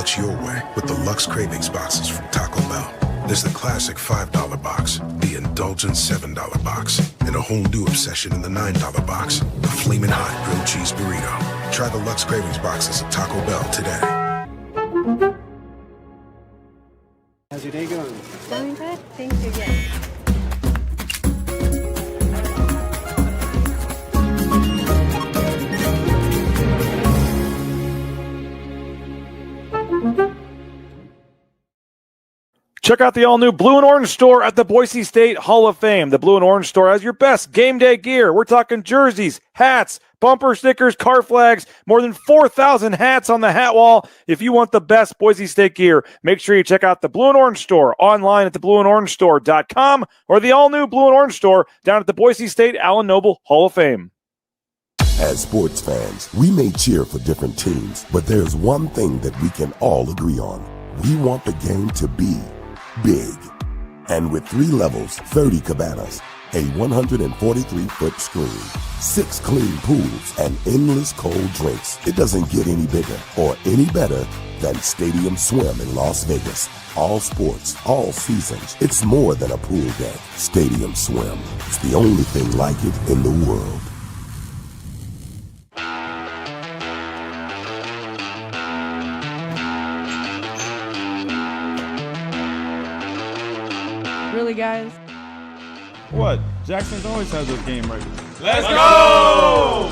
Lux your way with the Lux Cravings boxes from Taco Bell. There's the classic $5 box, the indulgent $7 box, and a whole new obsession in the $9 box, the Flamin' Hot Grilled Cheese Burrito. Try the Lux Cravings boxes at Taco Bell today. How's your day going? Going good, thank you, yes. Check out the all-new Blue and Orange store at the Boise State Hall of Fame. The Blue and Orange store has your best game day gear. We're talking jerseys, hats, bumper stickers, car flags, more than 4,000 hats on the hat wall. If you want the best Boise State gear, make sure you check out the Blue and Orange store online at theblueandorangestore.com or the all-new Blue and Orange store down at the Boise State Allen Noble Hall of Fame. As sports fans, we may cheer for different teams, but there's one thing that we can all agree on. We want the game to be big. And with 3 levels, 30 cabanas, a 143-foot screen, 6 clean pools, and endless cold drinks, it doesn't get any bigger or any better than Stadium Swim in Las Vegas. All sports, all seasons. It's more than a pool deck. Stadium Swim. It's the only thing like it in the world. Really, guys? What? Jackson's always had this game right. Let's go!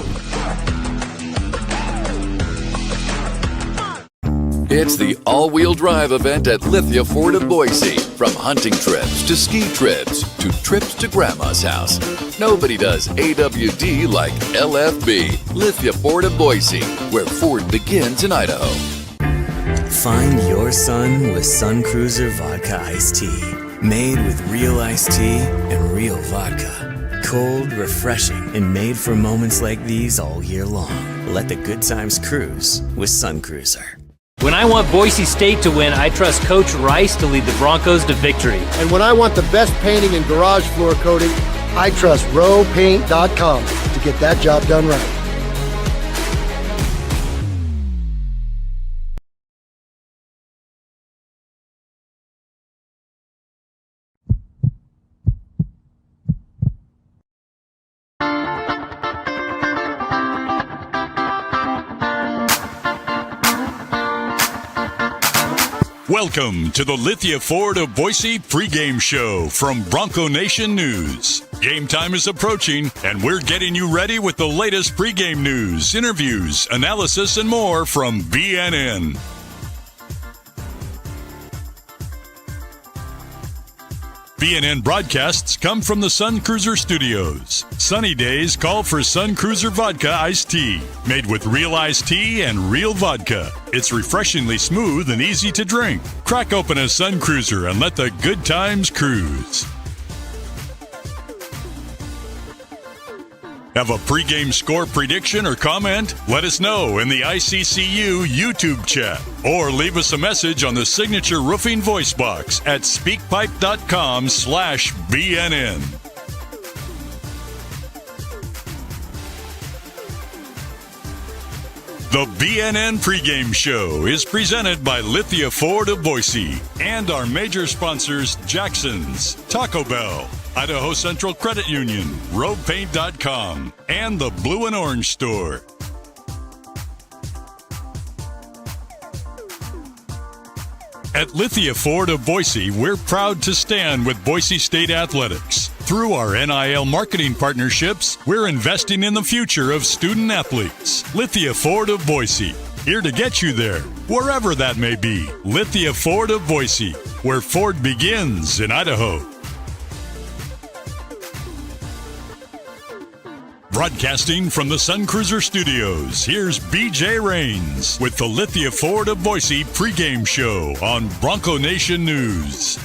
It's the all-wheel drive event at Lithia Ford of Boise. From hunting trips to ski trips to trips to Grandma's house. Nobody does AWD like LFB, Lithia Ford of Boise, where Ford begins in Idaho. Find your sun with Sun Cruiser Vodka Iced Tea. Made with real iced tea and real vodka. Cold, refreshing, and made for moments like these all year long. Let the good times cruise with Sun Cruiser. When I want Boise State to win, I trust Coach Rice to lead the Broncos to victory. And when I want the best painting and garage floor coating, I trust rowpaint.com to get that job done right. Welcome to the Lithia Ford of Boise Pregame Show from Bronco Nation News. Game time is approaching, and we're getting you ready with the latest pregame news, interviews, analysis, and more from BNN. BNN broadcasts come from the Sun Cruiser Studios. Sunny days call for Sun Cruiser Vodka Iced Tea, made with real iced tea and real vodka. It's refreshingly smooth and easy to drink. Crack open a Sun Cruiser and let the good times cruise. Have a pregame score prediction or comment? Let us know in the ICCU YouTube chat or leave us a message on the Signature Roofing voice box at speakpipe.com/BNN. The BNN Pregame Show is presented by Lithia Ford of Boise and our major sponsors Jackson's, Taco Bell, Idaho Central Credit Union, rowpaint.com, and the Blue and Orange store. At Lithia Ford of Boise, we're proud to stand with Boise State Athletics. Through our NIL marketing partnerships, we're investing in the future of student athletes. Lithia Ford of Boise, here to get you there, wherever that may be. Lithia Ford of Boise, where Ford begins in Idaho. Broadcasting from the Sun Cruiser Studios, here's BJ Rains with the Lithia Ford of Boise pregame show on Bronco Nation News.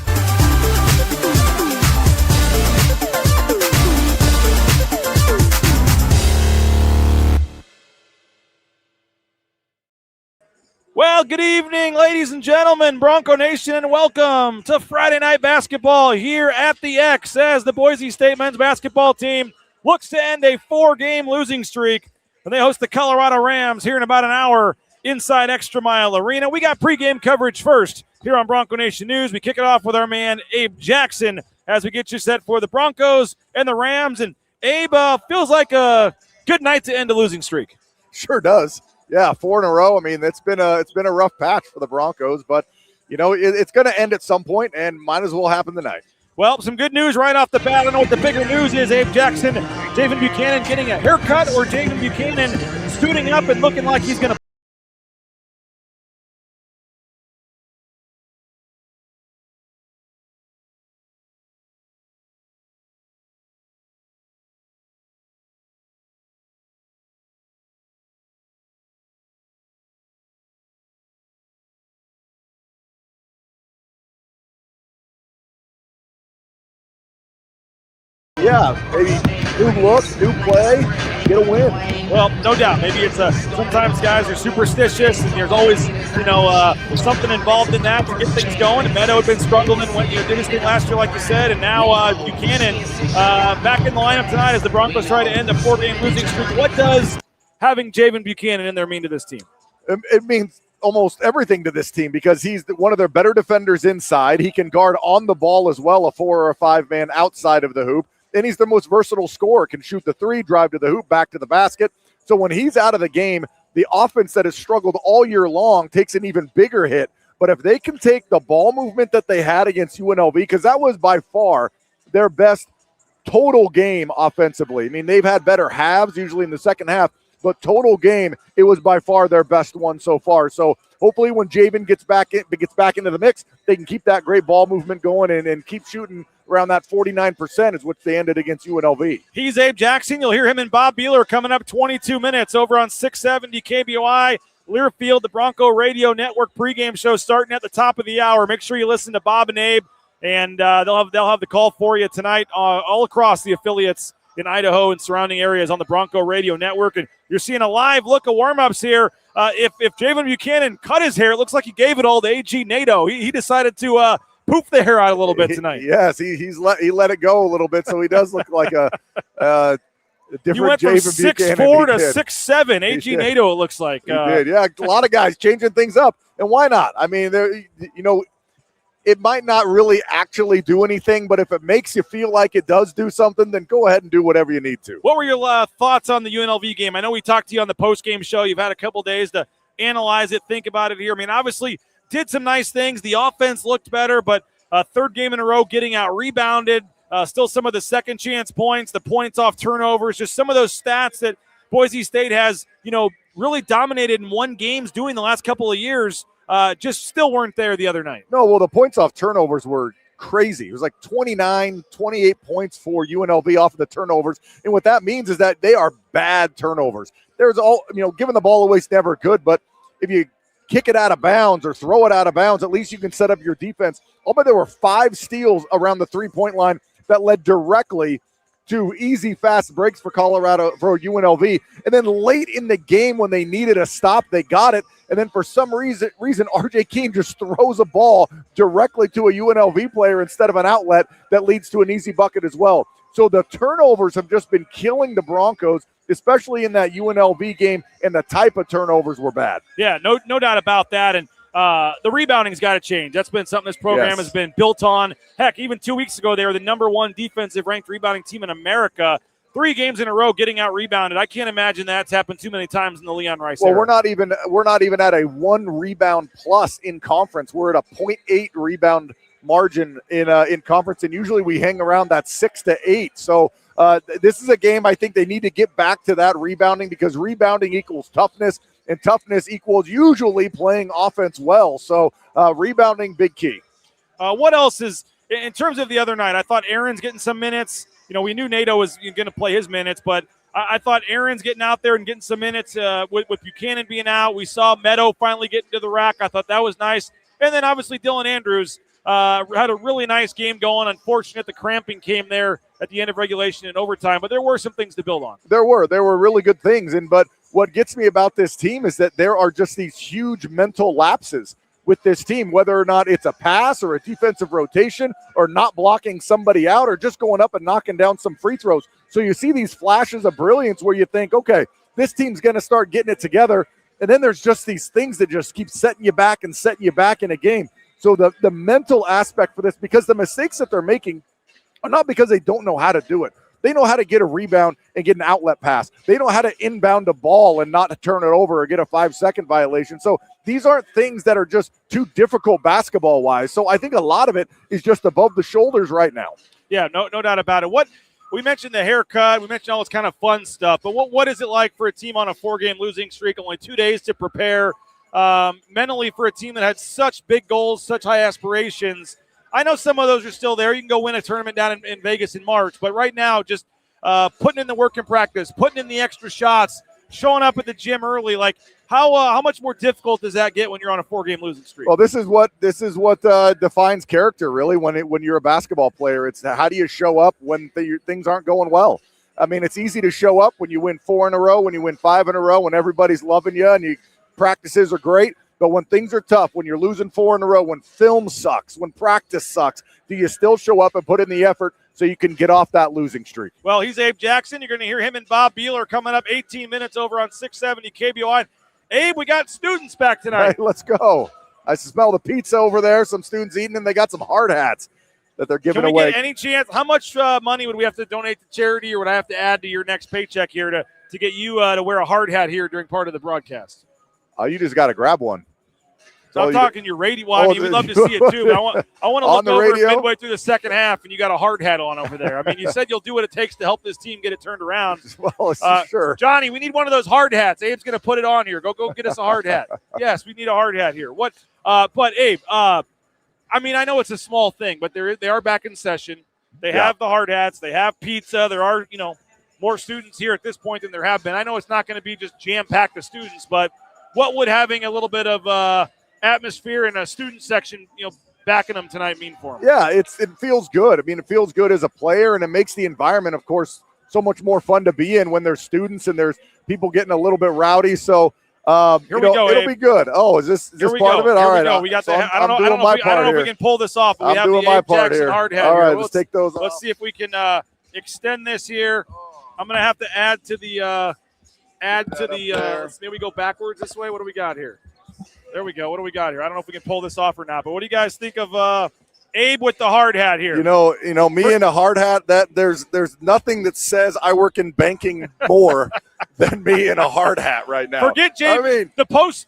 Well, good evening, ladies and gentlemen, Bronco Nation, and welcome to Friday Night Basketball here at the X as the Boise State men's basketball team looks to end a 4-game losing streak when they host the Colorado Rams here in about an hour inside ExtraMile Arena. We got pregame coverage first here on Bronco Nation News. We kick it off with our man Abe Jackson as we get you set for the Broncos and the Rams. And Abe, feels like a good night to end a losing streak. Sure does. Yeah, 4 in a row. I mean, it's been a rough patch for the Broncos, but it's going to end at some point, and might as well happen tonight. Well, some good news right off the bat. I don't know what the bigger news is, Abe Jackson. Javen Buchanan getting a haircut, or Javen Buchanan suiting up and looking like he's going to. Yeah, maybe new look, new play, get a win. Well, no doubt. Maybe it's sometimes guys are superstitious, and there's always, there's something involved in that to get things going. And Meadow had been struggling when did his thing last year, like you said, and now Buchanan back in the lineup tonight as the Broncos try to end a 4-game losing streak. What does having Javen Buchanan in there mean to this team? It means almost everything to this team because he's one of their better defenders inside. He can guard on the ball as well, a 4 or a 5-man outside of the hoop. And he's the most versatile scorer, can shoot the three, drive to the hoop, back to the basket. So when he's out of the game, the offense that has struggled all year long takes an even bigger hit. But if they can take the ball movement that they had against UNLV, because that was by far their best total game offensively. I mean, they've had better halves, usually in the second half, but total game, it was by far their best one so far. So hopefully when Javen gets back into the mix, they can keep that great ball movement going and keep shooting around that 49% is what they ended against UNLV. He's Abe Jackson. You'll hear him and Bob Beeler coming up 22 minutes over on 670 KBOI. Learfield, the Bronco Radio Network pregame show starting at the top of the hour. Make sure you listen to Bob and Abe, and they'll have the call for you tonight all across the affiliates in Idaho and surrounding areas on the Bronco Radio Network. And you're seeing a live look of warm-ups here. If Javen Buchanan cut his hair, it looks like he gave it all to A.G. Nato. He decided to poof the hair out a little bit tonight. Yes, he let it go a little bit, so he does look like a different. He went from 6'4" to 6'7". A.G. Nato, it looks like. He did, yeah. A lot of guys changing things up, and why not? I mean, it might not really actually do anything, but if it makes you feel like it does do something, then go ahead and do whatever you need to. What were your thoughts on the UNLV game? I know we talked to you on the post-game show. You've had a couple days to analyze it, think about it here. I mean, obviously did some nice things. The offense looked better, but third game in a row getting out-rebounded. Still some of the second-chance points, the points off turnovers, just some of those stats that Boise State has, really dominated and won games doing the last couple of years. Just still weren't there the other night. No, well, the points off turnovers were crazy. It was like 29, 28 points for UNLV off of the turnovers. And what that means is that they are bad turnovers. There's giving the ball away is never good, but if you kick it out of bounds or throw it out of bounds, at least you can set up your defense. I'll bet there were 5 steals around the three-point line that led directly to easy, fast breaks for UNLV. And then late in the game when they needed a stop, they got it. And then for some reason, R.J. Keene just throws a ball directly to a UNLV player instead of an outlet that leads to an easy bucket as well. So the turnovers have just been killing the Broncos, especially in that UNLV game, and the type of turnovers were bad. Yeah, no doubt about that. And the rebounding's got to change. That's been something this program has been built on. Heck, even 2 weeks ago, they were the number 1 defensive ranked rebounding team in America. 3 games in a row getting out rebounded. I can't imagine that's happened too many times in the Leon Rice era. We're not even at a 1 rebound plus in conference. We're at a 0.8 rebound margin in conference, and usually we hang around that 6 to 8. So this is a game I think they need to get back to that rebounding, because rebounding equals toughness, and toughness equals usually playing offense well. So rebounding, big key. What else is, in terms of the other night, I thought Aaron's getting some minutes. We knew Nato was going to play his minutes, but I thought Aaron's getting out there and getting some minutes with Buchanan being out. We saw Meadow finally getting to the rack. I thought that was nice. And then obviously Dylan Andrews had a really nice game going. Unfortunate the cramping came there at the end of regulation and overtime, but there were some things to build on. There were really good things. But what gets me about this team is that there are just these huge mental lapses with this team, whether or not it's a pass or a defensive rotation or not blocking somebody out or just going up and knocking down some free throws. So you see these flashes of brilliance where you think, okay, this team's going to start getting it together. And then there's just these things that just keep setting you back in a game. So the mental aspect for this, because the mistakes that they're making are not because they don't know how to do it. They know how to get a rebound and get an outlet pass. They know how to inbound a ball and not turn it over or get a 5-second violation. So these aren't things that are just too difficult basketball-wise. So I think a lot of it is just above the shoulders right now. Yeah, no doubt about it. What we mentioned the haircut, we mentioned all this kind of fun stuff, but what is it like for a team on a 4-game losing streak, only 2 days to prepare, mentally for a team that had such big goals, such high aspirations? I know some of those are still there. You can go win a tournament down in Vegas in March, but right now just putting in the work in practice, putting in the extra shots, showing up at the gym early, like how much more difficult does that get when you're on a 4-game losing streak? Well, this is what defines character, really, when you're a basketball player. It's how do you show up when things aren't going well. I mean, it's easy to show up when you win 4 in a row, when you win 5 in a row, when everybody's loving you and your practices are great. But when things are tough, when you're losing 4 in a row, when film sucks, when practice sucks, do you still show up and put in the effort so you can get off that losing streak? Well, he's Abe Jackson. You're going to hear him and Bob Beeler coming up 18 minutes over on 670 KBOI. Abe, we got students back tonight. Hey, let's go. I smell the pizza over there. Some students eating, and they got some hard hats that they're giving away. Get any chance? How much money would we have to donate to charity, or would I have to add to your next paycheck here to get you to wear a hard hat here during part of the broadcast? You just got to grab one. So I'm talking your radio. Well, I mean, we'd love to see it too. But I want to look over midway through the second half, and you got a hard hat on over there. I mean, you said you'll do what it takes to help this team get it turned around. Well, sure. Johnny, we need one of those hard hats. Abe's going to put it on here. Go get us a hard hat. Yes, we need a hard hat here. What? But Abe, I mean, I know it's a small thing, but they are back in session. They have the hard hats. They have pizza. There are more students here at this point than there have been. I know it's not going to be just jam-packed with students, but what would having a little bit of atmosphere in a student section, backing them tonight mean for them? Yeah, it feels good. I mean, it feels good as a player, and it makes the environment, of course, so much more fun to be in when there's students and there's people getting a little bit rowdy. So here we go, it'll be good. Oh, is this part of it? All right. We got I don't know if we can pull this off. I'm doing my part here. Hard hat all right, here. let's take those off. Let's see if we can extend this here. I'm going to have to add to the maybe we go backwards this way. What do we got here? There we go. What do we got here? I don't know if we can pull this off or not, but what do you guys think of Abe with the hard hat here? Me in a hard hat, that there's nothing that says I work in banking more than me in a hard hat right now. Forget Javen. The post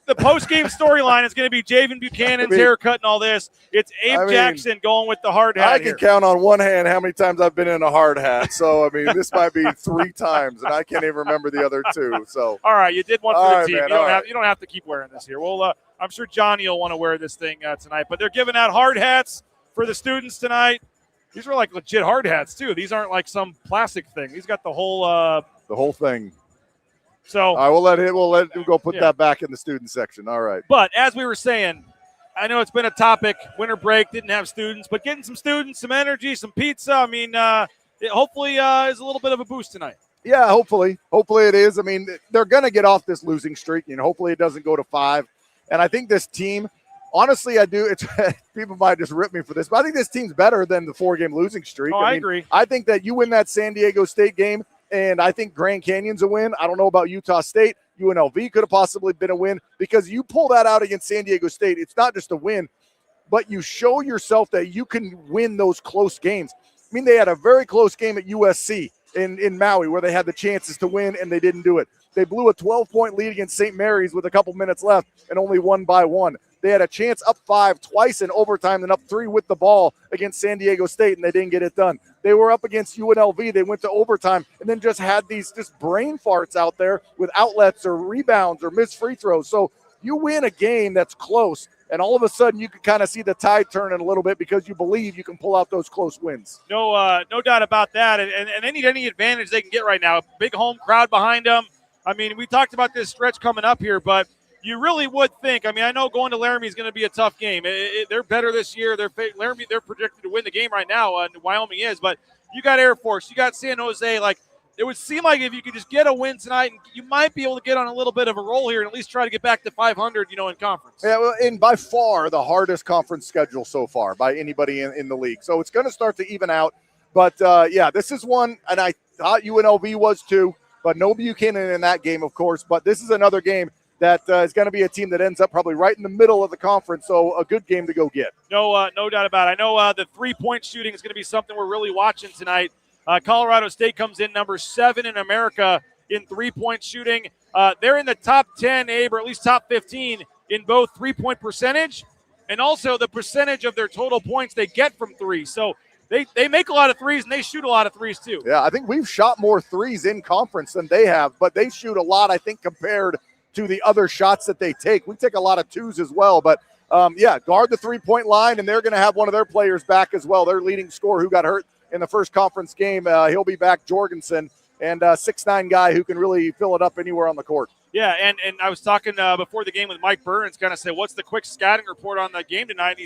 game storyline is going to be Javen Buchanan's haircut and all this. It's Abe Jackson going with the hard hat. I can count on one hand how many times I've been in a hard hat. So I mean, this might be 3 times, and I can't even remember the other 2. So all right, you did one for the team. Man, you don't have to keep wearing this here. Well, I'm sure Johnny will want to wear this thing tonight. But they're giving out hard hats for the students tonight. These are like legit hard hats too. These aren't like some plastic thing. He's got the whole thing. So we'll let him go put that back in the student section. All right. But as we were saying, I know it's been a topic. Winter break didn't have students, but getting some students, some energy, some pizza. I mean, it hopefully is a little bit of a boost tonight. Yeah, hopefully it is. I mean, they're going to get off this losing streak. Hopefully it doesn't go to 5. And I think this team, honestly, I do. People might just rip me for this, but I think this team's better than the 4-game losing streak. I agree. I think that you win that San Diego State game, and I think Grand Canyon's a win. I don't know about Utah State. UNLV could have possibly been a win because you pull that out against San Diego State. It's not just a win, but you show yourself that you can win those close games. I mean, they had a very close game at USC in Maui where they had the chances to win, and they didn't do it. They blew a 12-point lead against St. Mary's with a couple minutes left and only won by 1. They had a chance up 5 twice in overtime and up 3 with the ball against San Diego State, and they didn't get it done. They were up against UNLV. They went to overtime and then just had these brain farts out there with outlets or rebounds or missed free throws. So you win a game that's close, and all of a sudden you can kind of see the tide turning a little bit because you believe you can pull out those close wins. No doubt about that. And they need any advantage they can get right now. Big home crowd behind them. I mean, we talked about this stretch coming up here, but you really would think. I mean, I know going to Laramie is going to be a tough game. They're better this year. Laramie, they're projected to win the game right now, and Wyoming is. But you got Air Force, you got San Jose. Like, it would seem like if you could just get a win tonight, and you might be able to get on a little bit of a roll here and at least try to get back to 500, in conference. Yeah, well, and by far the hardest conference schedule so far by anybody in the league. So it's going to start to even out. But, this is one, and I thought UNLV was too. But no Buchanan in that game, of course. But this is another game that is going to be a team that ends up probably right in the middle of the conference, so a good game to go get. No doubt about it. I know the three-point shooting is going to be something we're really watching tonight. Colorado State comes in number 7 in America in three-point shooting. They're in the top 10, Abe, or at least top 15 in both three-point percentage and also the percentage of their total points they get from three. So they make a lot of threes, and they shoot a lot of threes too. Yeah, I think we've shot more threes in conference than they have, but they shoot a lot, I think, compared to the other shots that they take. We take a lot of twos as well, but guard the three-point line, and they're going to have one of their players back as well. Their leading scorer who got hurt in the first conference game, he'll be back, Jorgensen, and a 6'9" guy who can really fill it up anywhere on the court. Yeah, and I was talking before the game with Mike Burns, kind of said, what's the quick scouting report on the game tonight? And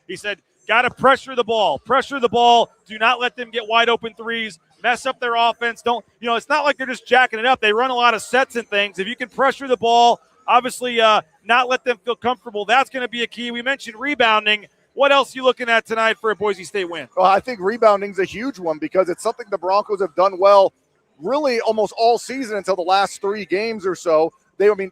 he said, got to pressure the ball. Pressure the ball. Do not let them get wide open threes. Mess up their offense. It's not like they're just jacking it up. They run a lot of sets and things. If you can pressure the ball, obviously not let them feel comfortable, that's going to be a key. We mentioned rebounding. What else are you looking at tonight for a Boise State win? Well, I think rebounding's a huge one because it's something the Broncos have done well really almost all season until the last 3 games or so.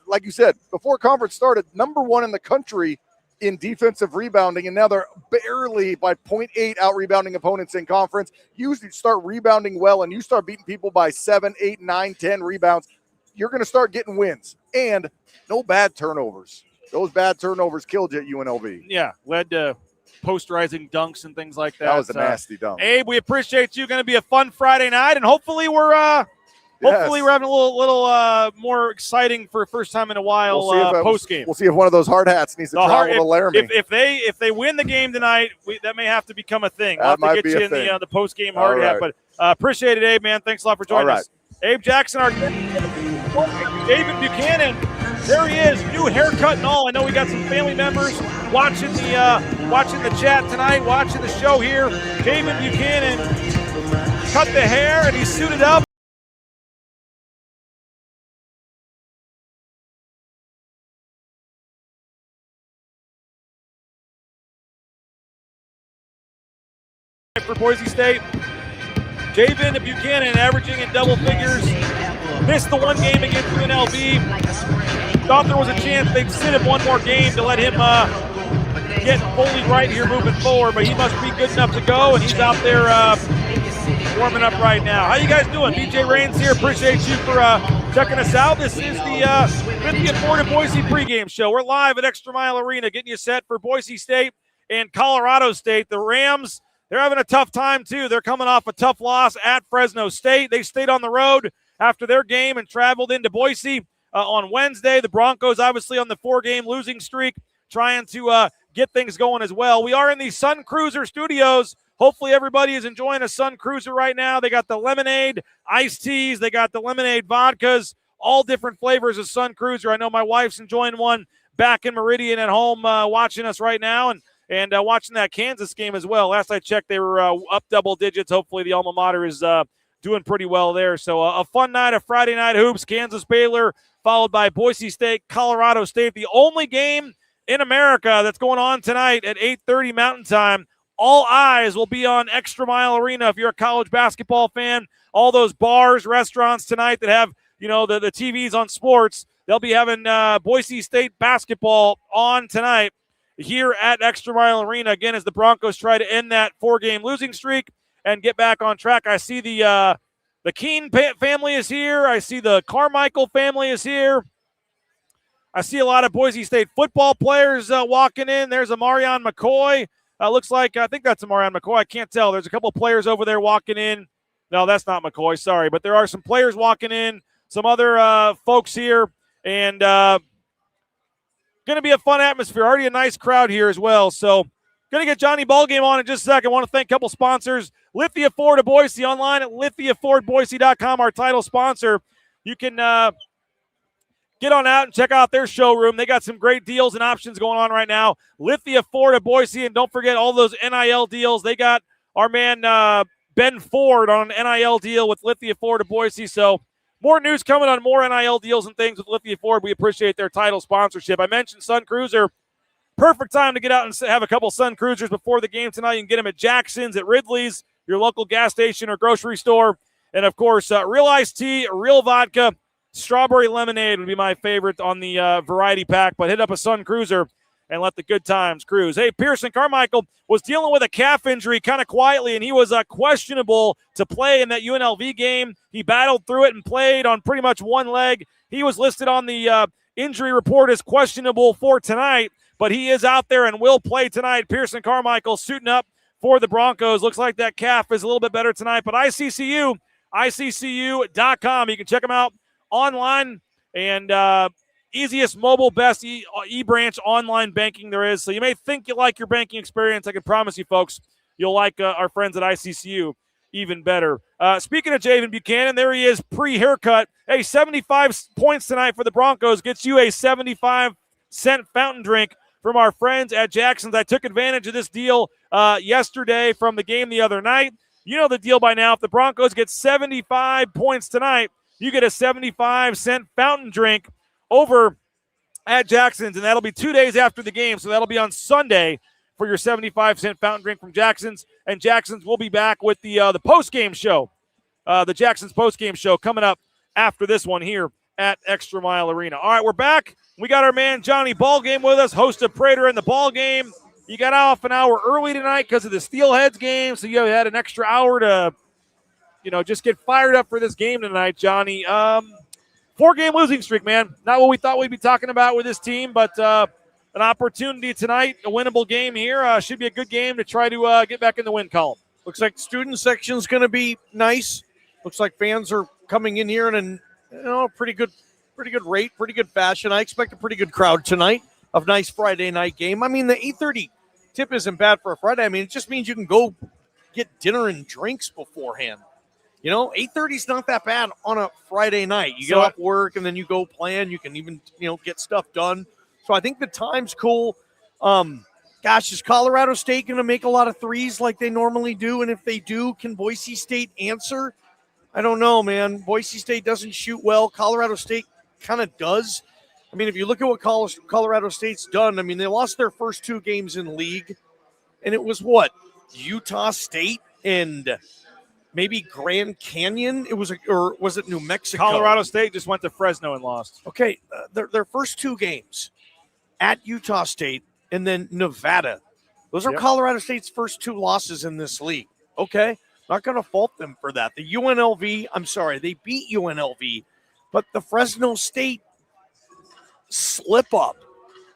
Like you said, before conference started, number 1 in the country in defensive rebounding, and now they're barely by 0.8 out-rebounding opponents in conference. You start rebounding well, and you start beating people by 7, 8, 9, 10 rebounds, you're going to start getting wins. And no bad turnovers. Those bad turnovers killed you at UNLV. Yeah, led to posterizing dunks and things like that. That was a nasty dunk. Abe, we appreciate you. Going to be a fun Friday night, and hopefully we're having a little more exciting for first time in a while post game. We'll see if one of those hard hats needs to travel to Laramie. If they win the game tonight, that may have to become a thing. We'll That might have to be get you a in thing. the post game hard hat. But appreciate it, Abe, man. Thanks a lot for joining us. Abe Jackson, our David Buchanan. There he is, new haircut and all. I know we got some family members watching the chat tonight, watching the show here. David Buchanan cut the hair and he's suited up. For Boise State, David Buchanan averaging in double figures. Missed the one game against UNLV. Thought there was a chance they'd sit him one more game to let him get fully right here moving forward, but he must be good enough to go, and he's out there warming up right now. How you guys doing? BJ Rains here. Appreciate you for checking us out. This is the Lithia Ford Boise pregame show. We're live at ExtraMile Arena getting you set for Boise State and Colorado State. The Rams, they're having a tough time too. They're coming off a tough loss at Fresno State. They stayed on the road after their game and traveled into Boise on Wednesday. The Broncos obviously on the 4-game losing streak, trying to get things going as well. We are in the Sun Cruiser studios. Hopefully everybody is enjoying a Sun Cruiser right now. They got the lemonade iced teas. They got the lemonade vodkas, all different flavors of Sun Cruiser. I know my wife's enjoying one back in Meridian at home watching us right now and watching that Kansas game as well. Last I checked, they were up double digits. Hopefully the alma mater is doing pretty well there. So a fun night of Friday night hoops. Kansas Baylor, followed by Boise State, Colorado State. The only game in America that's going on tonight at 8:30 Mountain Time. All eyes will be on ExtraMile Arena if you're a college basketball fan. All those bars, restaurants tonight that have, the TVs on sports, they'll be having Boise State basketball on tonight here at ExtraMile Arena. Again, as the Broncos try to end that 4-game losing streak and get back on track. I see the Keene family is here. I see the Carmichael family is here. I see a lot of Boise State football players walking in. There's a Marion McCoy. Looks like, I think that's a Marion McCoy. I can't tell. There's a couple of players over there walking in. No, that's not McCoy. Sorry. But there are some players walking in, some other folks here. And going to be a fun atmosphere. Already a nice crowd here as well. So going to get Johnny Ballgame on in just a second. I want to thank a couple sponsors. Lithia Ford of Boise, online at lithiafordboise.com, our title sponsor. You can get on out and check out their showroom. They got some great deals and options going on right now. Lithia Ford of Boise, and don't forget all those NIL deals. They got our man Ben Ford on an NIL deal with Lithia Ford of Boise. So more news coming on more NIL deals and things with Lithia Ford. We appreciate their title sponsorship. I mentioned Sun Cruiser. Perfect time to get out and have a couple Sun Cruisers before the game tonight. You can get them at Jackson's, at Ridley's, your local gas station or grocery store. And, of course, real iced tea, real vodka, Strawberry lemonade would be my favorite on the variety pack, but hit up a Sun Cruiser and let the good times cruise. Hey, Pearson Carmichael was dealing with a calf injury kind of quietly, and he was questionable to play in that UNLV game. He battled through it and played on pretty much one leg. He was listed on the injury report as questionable for tonight, but he is out there and will play tonight. Pearson Carmichael suiting up for the Broncos. Looks like that calf is a little bit better tonight, but ICCU, ICCU.com. You can check them out online, and easiest mobile, best e-branch online banking there is. So you may think you like your banking experience. I can promise you, folks, you'll like our friends at ICCU even better. Speaking of Javen Buchanan, there he is pre-haircut. Hey, 75 points tonight for the Broncos gets you a 75-cent fountain drink from our friends at Jackson's. I took advantage of this deal yesterday from the game the other night. You know the deal by now. If the Broncos get 75 points tonight, you get a 75-cent fountain drink over at Jackson's, and that'll be 2 days after the game, so that'll be on Sunday for your 75-cent fountain drink from Jackson's. And Jackson's will be back with the post-game show, the Jackson's post-game show coming up after this one here at ExtraMile Arena. All right, we're back. We got our man Johnny Ballgame with us, host of Prater in the Ballgame. You got off an hour early tonight because of the Steelheads game, so you had an extra hour to, just get fired up for this game tonight, Johnny. 4-game losing streak, man. Not what we thought we'd be talking about with this team, but an opportunity tonight, a winnable game here. Should be a good game to try to get back in the win column. Looks like the student section's going to be nice. Looks like fans are coming in here in a pretty good rate, pretty good fashion. I expect a pretty good crowd tonight. A nice Friday night game. I mean, the 8:30 tip isn't bad for a Friday. I mean, it just means you can go get dinner and drinks beforehand. 8:30 is not that bad on a Friday night. You get off work and then you go plan. You can even, get stuff done. So I think the time's cool. Is Colorado State going to make a lot of threes like they normally do? And if they do, can Boise State answer? I don't know, man. Boise State doesn't shoot well. Colorado State kind of does. I mean, if you look at what Colorado State's done, I mean, they lost their first 2 games in league. And it was Utah State and maybe Grand Canyon. Or was it New Mexico? Colorado State just went to Fresno and lost. Okay, their first 2 games at Utah State and then Nevada. Those are Colorado State's first 2 losses in this league. Okay, not going to fault them for that. The UNLV, I'm sorry, they beat UNLV, but the Fresno State slip up.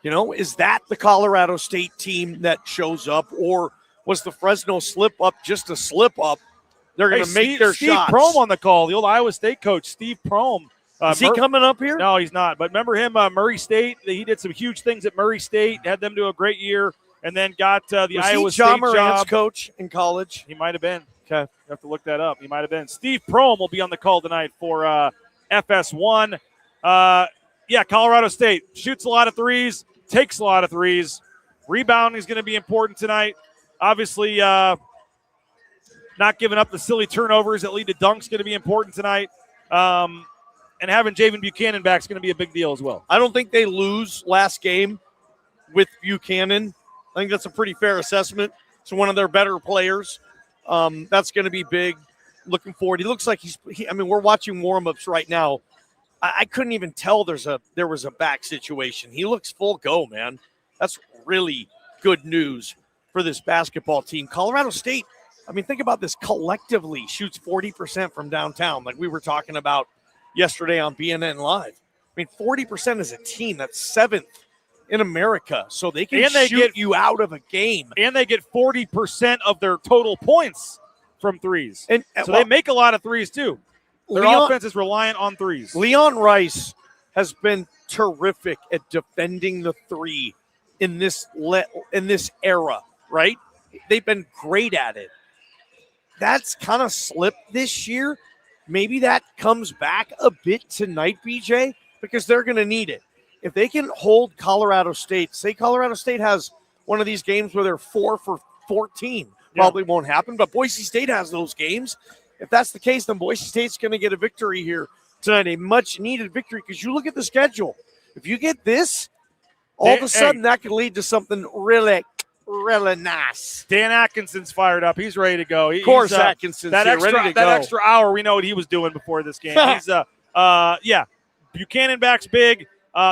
Is that the Colorado State team that shows up, or was the Fresno slip up just a slip up? They're going to make their shots. Steve Prohm on the call, the old Iowa State coach, Steve Prohm. Is he coming up here? No, he's not. But remember him, Murray State. He did some huge things at Murray State, had them do a great year, and then got the Iowa State John Morant's job. Coach in college? He might have been. Okay, you have to look that up. He might have been. Steve Prohm will be on the call tonight for FS1. Colorado State shoots a lot of threes, takes a lot of threes. Rebounding is going to be important tonight. Obviously, not giving up the silly turnovers that lead to dunks is going to be important tonight. And having Javen Buchanan back is going to be a big deal as well. I don't think they lose last game with Buchanan. I think that's a pretty fair assessment. It's one of their better players. That's going to be big. Looking forward. He looks like we're watching warm-ups right now. I couldn't even tell there was a back situation. He looks full go, man. That's really good news for this basketball team. Colorado State, think about this, collectively shoots 40% from downtown, like we were talking about yesterday on BNN Live. 40% as a team, that's 7th in America. So they can shoot you out of a game. And they get 40% of their total points from threes. And so they make a lot of threes too. Their offense is reliant on threes. Leon Rice has been terrific at defending the three in this era, right? They've been great at it. That's kind of slipped this year. Maybe that comes back a bit tonight, BJ, because they're going to need it. If they can hold Colorado State, say Colorado State has one of these games where they're 4 for 14, probably won't happen, but Boise State has those games. If that's the case, then Boise State's going to get a victory here tonight, a much-needed victory, because you look at the schedule. If you get this, all of a sudden that could lead to something really, really nice. Dan Atkinson's fired up. He's ready to go. Of course, Atkinson's ready to go. That extra hour, we know what he was doing before this game. He's Buchanan backs big.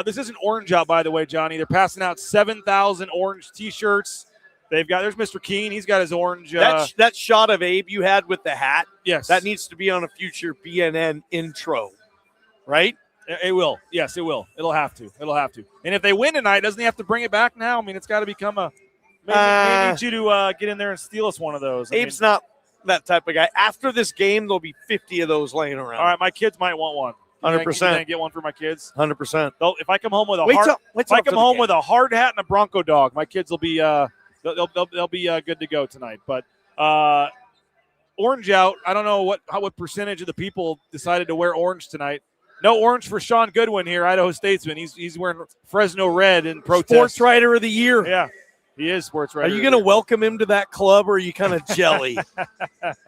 This isn't orange out, by the way, Johnny. They're passing out 7,000 orange T-shirts. There's Mr. Keene. He's got his orange. That shot of Abe you had with the hat. Yes. That needs to be on a future BNN intro, right? It will. Yes, it will. It'll have to. And if they win tonight, doesn't he have to bring it back now? I mean, it's got to become a. Maybe need you to get in there and steal us one of those. Abe's not that type of guy. After this game, there'll be 50 of those laying around. All right, my kids might want one. 100%. Can I get one for my kids? 100%. If I come home with with a hard hat and a Bronco dog, my kids will be they'll be good to go tonight. But orange out. I don't know what percentage of the people decided to wear orange tonight. No orange for Sean Goodwin here, Idaho Statesman. He's wearing Fresno red in protest. Sports Writer of the Year. Yeah, he is Sports Writer. Are you going to welcome him to that club, or are you kind of jelly?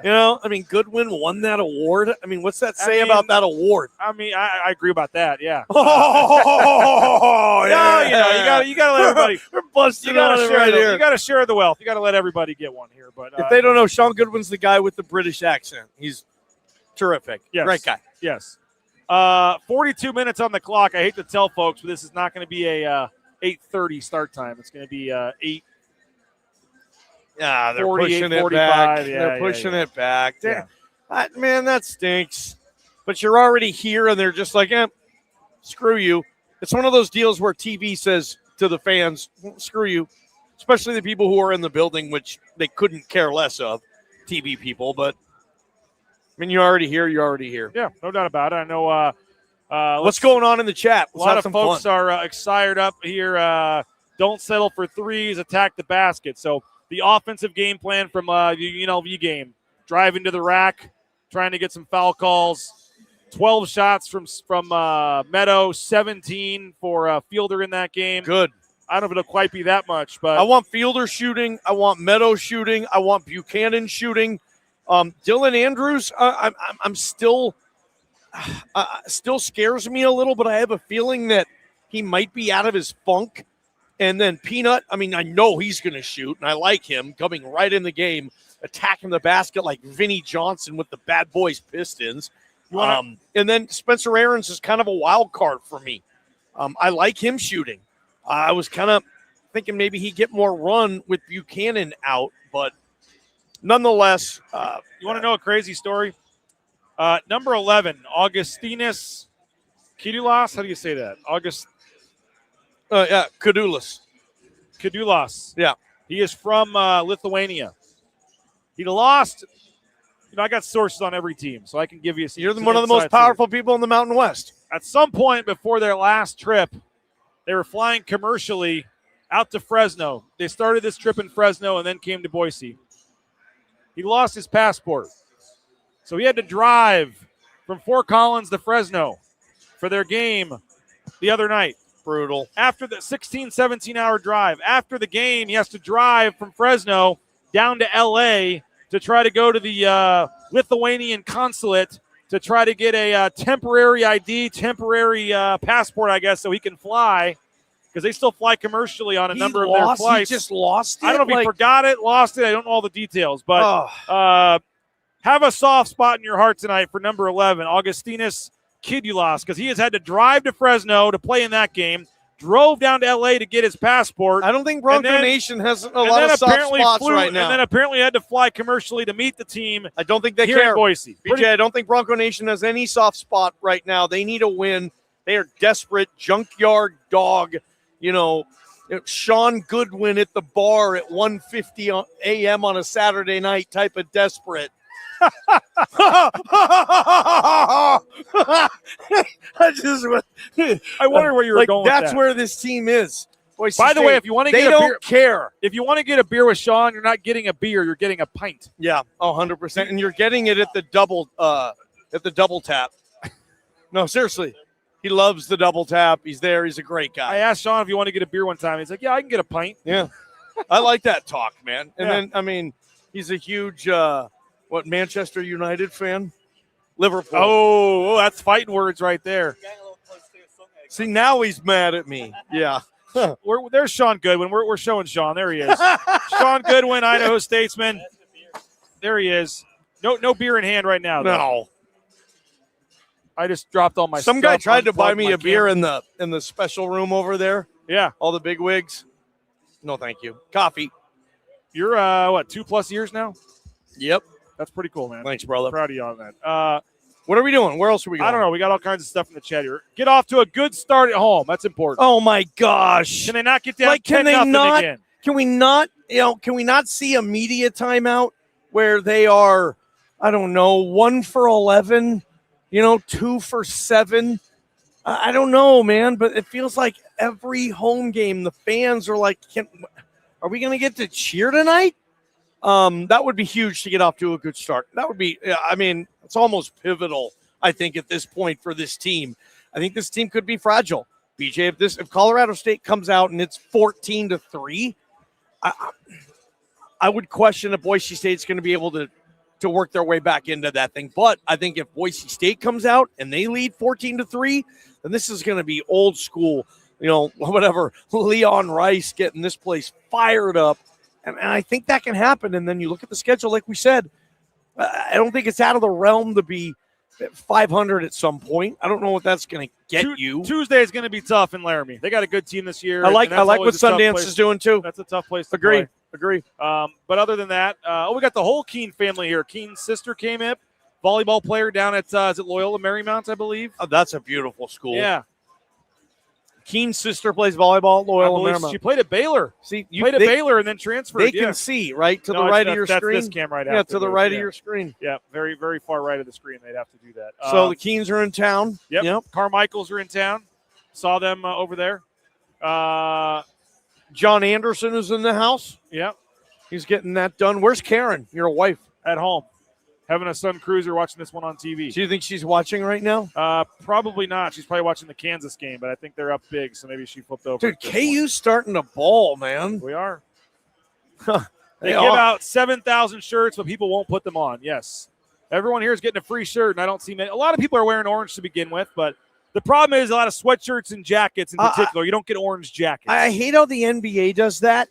Goodwin won that award. I mean, what's that say about that award? I mean, I agree about that. Yeah. Oh, yeah. You got to let everybody. We're busting on it right here. You got to share the wealth. You got to let everybody get one here. But if they don't know, Sean Goodwin's the guy with the British accent. He's terrific. Yes. Great guy. Yes. 42 minutes on the clock. I hate to tell folks, but this is not going to be a 8:30 start time. It's going to be 8. Yeah, they're 48, pushing it 45. back. Yeah, they're pushing it back. Yeah. Man, that stinks. But you're already here, and they're just like, screw you. It's one of those deals where TV says to the fans, screw you, especially the people who are in the building, which they couldn't care less of, TV people. But, I mean, you're already here. Yeah, no doubt about it. I know. What's going on in the chat? A lot of folks are excited up here. Don't settle for threes. Attack the basket. So the offensive game plan from UNLV game: driving to the rack, trying to get some foul calls. 12 shots from Meadow, 17 for Fielder in that game. Good. I don't know if it'll quite be that much, but I want Fielder shooting. I want Meadow shooting. I want Buchanan shooting. Dylan Andrews, I'm still scares me a little, but I have a feeling that he might be out of his funk. And then Peanut, I mean, I know he's going to shoot, and I like him coming right in the game, attacking the basket like Vinnie Johnson with the Bad Boys Pistons. And then Spencer Aarons is kind of a wild card for me. I like him shooting. I was kind of thinking maybe he'd get more run with Buchanan out, but nonetheless. You want to know a crazy story? Number 11, Augustinus Kidulas. How do you say that? Kidulas. Kidulas. Yeah. He is from Lithuania. He lost. I got sources on every team, so I can give you some. You're one of the most powerful people in the Mountain West. At some point before their last trip, they were flying commercially out to Fresno. They started this trip in Fresno and then came to Boise. He lost his passport. So he had to drive from Fort Collins to Fresno for their game the other night. Brutal. After the 16, 17-hour drive. After the game, he has to drive from Fresno down to L.A. to try to go to the Lithuanian consulate to try to get a temporary ID, temporary passport, I guess, so he can fly. Because they still fly commercially on a number of their flights. He just lost it? I don't know if he forgot it, lost it. I don't know all the details. But have a soft spot in your heart tonight for number 11, Augustinus Kidulas, because he has had to drive to Fresno to play in that game, drove down to L.A. to get his passport. I don't think Bronco Nation has a lot of soft spots right now. And then apparently had to fly commercially to meet the team. I don't think they here care. In Boise. BJ, I don't think Bronco Nation has any soft spot right now. They need a win. They are desperate. Junkyard dog. Sean Goodwin at the bar at 1:50 a.m. on a Saturday night type of desperate. I wonder where you were going with that's that. where this team is. Boise By the State, way, if you want to they get a don't beer, care. If you want to get a beer with Sean, you're not getting a beer, you're getting a pint. Yeah, 100%. And you're getting it at the double tap. No, seriously. He loves the double tap. He's there. He's a great guy. I asked Sean if you want to get a beer one time. He's like, yeah, I can get a pint. Yeah. I like that talk, man. And then, I mean, he's a huge, Manchester United fan? Liverpool. Oh, that's fighting words right there. See, now he's mad at me. Yeah. There's Sean Goodwin. We're showing Sean. There he is. Sean Goodwin, Idaho Statesman. There he is. No beer in hand right now, though. No. I just dropped all my Some stuff. guy tried to buy unplugged me my a beer camera. in the special room over there. Yeah. All the big wigs. No, thank you. Coffee. You're, 2+ years now? Yep. That's pretty cool, man. Thanks, brother. Proud of you on that. What are we doing? Where else are we going? I don't know. We got all kinds of stuff in the chat here. Get off to a good start at home. That's important. Oh, my gosh. Can they not get down Like, can 10-0 they not? again? Can we not see a media timeout where they are, I don't know, 1 for 11, 2 for 7? I don't know, man, but it feels like every home game, the fans are like, are we going to get to cheer tonight? That would be huge to get off to a good start. That would be, it's almost pivotal, I think, at this point for this team. I think this team could be fragile. BJ, if Colorado State comes out and it's 14-3, I would question if Boise State's going to be able to work their way back into that thing. But I think if Boise State comes out and they lead 14-3, then this is going to be old school, whatever, Leon Rice getting this place fired up. And I think that can happen. And then you look at the schedule, like we said, I don't think it's out of the realm to be 500 at some point. I don't know what that's going to get you. Tuesday is going to be tough in Laramie. They got a good team this year. I like what Sundance is doing too. That's a tough place to play. Agree. But other than that, we got the whole Keene family here. Keene's sister came in, volleyball player down at is it Loyola Marymount, I believe. Oh, that's a beautiful school. Yeah. Keene's sister plays volleyball at Loyola Marymount. She played at Baylor. See, played at Baylor and then transferred. They can see right to the right of your screen. That's this cam right to the right of your screen. Yeah, very, very far right of the screen. They'd have to do that. So the Keens are in town. Yep. Carmichaels are in town. Saw them over there. John Anderson is in the house. Yep. He's getting that done. Where's Karen, your wife? At home. Having a Sun Cruiser, watching this one on TV. Do you think she's watching right now? Probably not. She's probably watching the Kansas game, but I think they're up big, so maybe she flipped over. Dude, KU's starting to ball, man. We are. They give out 7,000 shirts, but people won't put them on. Yes. Everyone here is getting a free shirt, and I don't see many. A lot of people are wearing orange to begin with, but the problem is a lot of sweatshirts and jackets in particular. You don't get orange jackets. I hate how the NBA does that.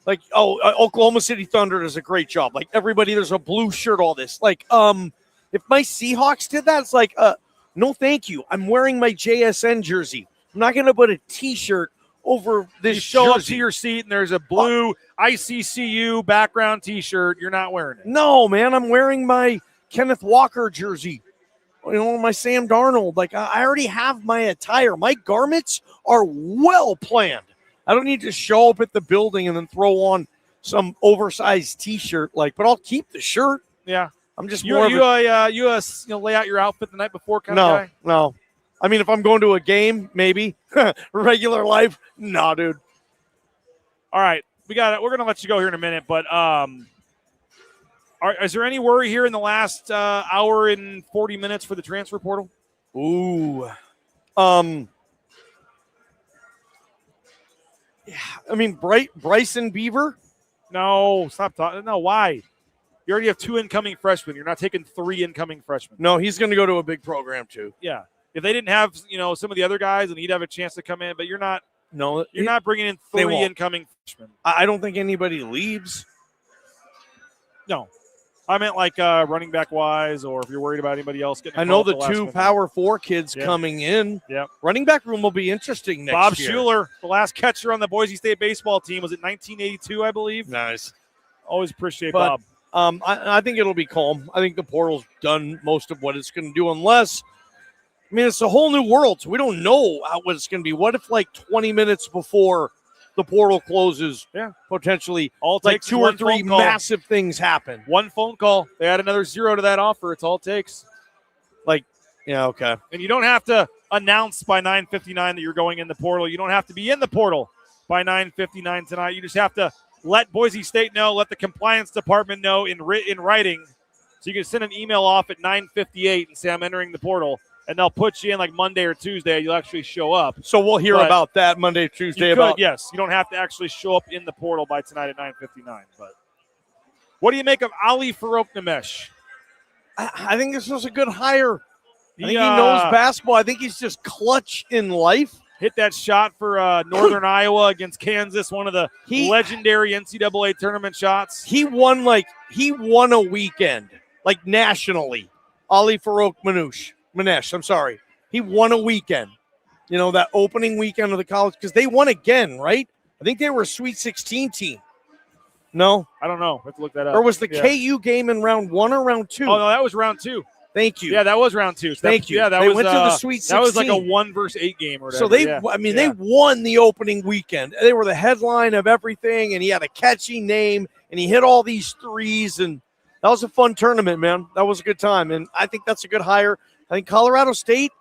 Like, Oklahoma City Thunder does a great job. Like, everybody, there's a blue shirt, all this. Like, if my Seahawks did that, it's like, no thank you. I'm wearing my JSN jersey. I'm not going to put a T-shirt over this You show jersey. up to your seat, and there's a blue ICCU background T-shirt. You're not wearing it. No, man, I'm wearing my Kenneth Walker jersey. My Sam Darnold. Like, I already have my attire. My garments are well planned. I don't need to show up at the building and then throw on some oversized T-shirt. But I'll keep the shirt. Yeah, I'm just you more. lay out your outfit the night before kind of guy. No. I mean, if I'm going to a game, maybe. Regular life, no, dude. All right, we're gonna let you go here in a minute, but is there any worry here in the last hour and 40 minutes for the transfer portal? Ooh, yeah, I mean, Bryson Beaver? No, stop talking. No, why? You already have 2 incoming freshmen. You're not taking 3 incoming freshmen. No, he's going to go to a big program too. Yeah. If they didn't have, some of the other guys, and he'd have a chance to come in, but you're not. No, you're not bringing in 3 incoming freshmen. I don't think anybody leaves. No. I meant like running back wise, or if you're worried about anybody else getting. I know the 2 Power 4 kids coming in. Yep. Running back room will be interesting next Bob year. Schuler, the last catcher on the Boise State baseball team, was it 1982, I believe. Nice. Always appreciate Bob. I think it'll be calm. I think the portal's done most of what it's going to do, unless. I mean, it's a whole new world, so we don't know what it's going to be. What if 20 minutes before the portal closes, potentially all like 2 or 3 massive things happen? One phone call. They add another 0 to that offer. It's all it takes. Okay. And you don't have to announce by 9:59 that you're going in the portal. You don't have to be in the portal by 9:59 tonight. You just have to let Boise State know, let the compliance department know in writing. So you can send an email off at 9:58 and say, I'm entering the portal. And they'll put you in Monday or Tuesday. You'll actually show up. So we'll hear about that Monday, Tuesday. Yes. You don't have to actually show up in the portal by tonight at 9:59. But what do you make of Ali Farouk-Namesh? I think this was a good hire. I think he knows basketball. I think he's just clutch in life. Hit that shot for Northern Iowa against Kansas, one of the legendary NCAA tournament shots. He won a weekend, nationally. Ali Farouk-Namesh. Manesh, I'm sorry. He won a weekend. You know, that opening weekend of the college, because they won again, right? I think they were a Sweet 16 team. No? I don't know. I have to look that up. Or was the KU game in round 1 or round 2? Oh, no, that was round 2. Thank you. Yeah, that was round 2. So Thank you. Yeah, that they was, went to the Sweet 16. That was like a 1 versus 8 game or whatever. So they won the opening weekend. They were the headline of everything, and he had a catchy name, and he hit all these threes, and that was a fun tournament, man. That was a good time, and I think that's a good hire. I think Colorado State,